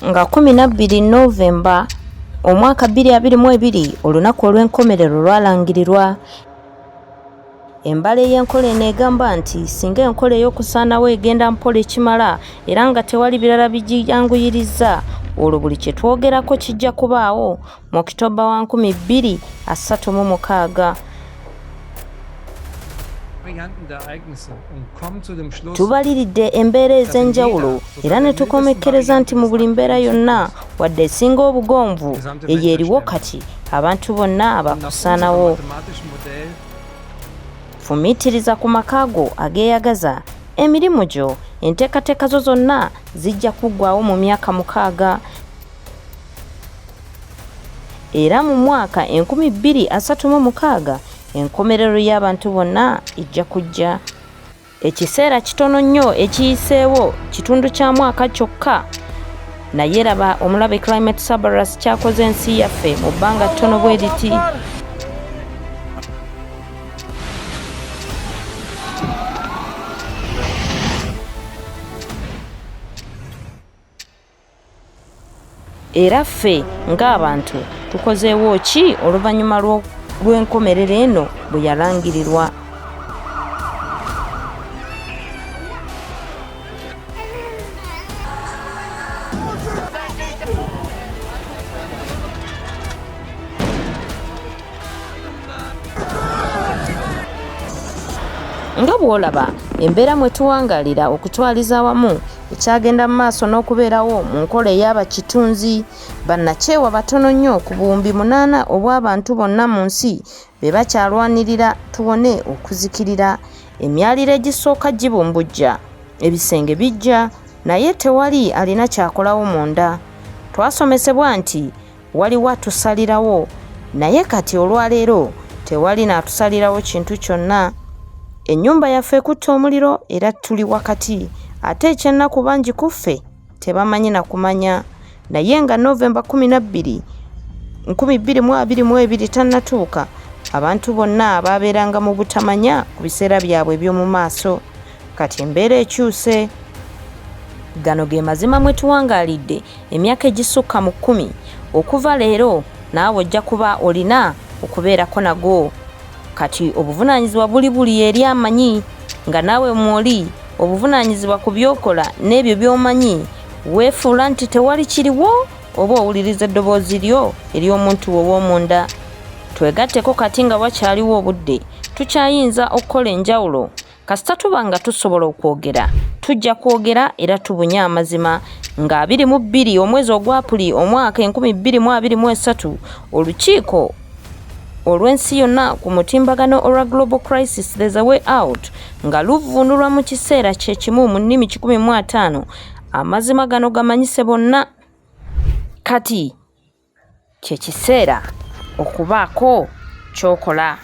nga 12 Novemba omwaka 2022 olunaku olw'enkomerero lwalangirirwa. Embala y'enkola eno egamba nti singa enkola ey'okusaanawo egenda mpola ekimala era nga tewali birala bigiyanguyiriza, olwo buli kye twogerako kijja kubaawo mu Okitoba wa 2036. Tubaliridde embeera ez'enjawulo era ne tukomekkereza nti mu buli mbeera yonna wadde esinga obugonvu eyo eriwo kati abantu bonna abakusaanawo. Fumiitiriza ku makaago ageeyagaza, emirimu gyo enteekateeka zo zonna zijja kuggwaawo mu myaka 6 era mu mwaka 2036 enkomerero y'abantu bonna ejja kujja. Ekiseera kitono nnyo ekiyiseewo kitundu kya mwaka kyokka, naye raba omulabe Climate Sabaras kyakoze ensi yaffe mu bbanga ttono bwe riti. Era ffe ng'abantu tukozeewo ki oluvannyuma lw'enkomerero eno bwe yalangirirwa? Nga bw'olaba embeera mwe tuwangalira okutwaliza awamu ekyagenda mu maaso n'okubeerawo mu nkola ey'abakitunzi bannakyewa batono nnyo ku buwumbi 8 obw'abantu bonna mu nsi be bakyalwanirira tuwone okuzikirira. Emyaliro egisooka gibumbujja, ebisenge bijja, naye tewali alina kyakolawo munda. Twasomesebwa nti waliwo atusalirawo, naye kati olwaleero tewali n'atusalirawo kintu kyonna. Ennyumba yaffe ekutte omuliro era tuli wakati, ate ekyennaku bangi ku ffe tebamanyi na kumanya. Naye nga Novemba 12, 2022 tannatuuka, abantu bonna abaabeeranga mu butamanya ku biseera byabwe eby'omu maaso kati embeera ekyuse. Gano ge mazima mwe tuwangaalidde emyaka egisukka mu 10. Okuva leero naawe ojja kuba olina okubeerako nago. Kati obuvunaanyizibwa buli eri amanyi, nga naawe mwoli obuvunaanyizibwa ku by'okola n'ebyo by'omanyi weefuula nti tewali kiriwo oba owuliriza eddoboozi lyo ery'omuntu ow'omunda. Twegatteko kati nga wakyaliwo obudde, tukyayinza okukola enjawulo. Kasita tuba nga tusobola okwogera, tujja kwogera era tubunye amazima. Nga 22 omwezi ogw'Apuli omwaka 2023 olukiiko olw'ensi yonna ku mutimbagano olwa Global Crisis There's a Way Out nga luvvuunulwa mu kiseera kye kimu mu nnimi 15. Amazima gano gamanyise bonna. Kati kye kiseera okubaako ky'okola.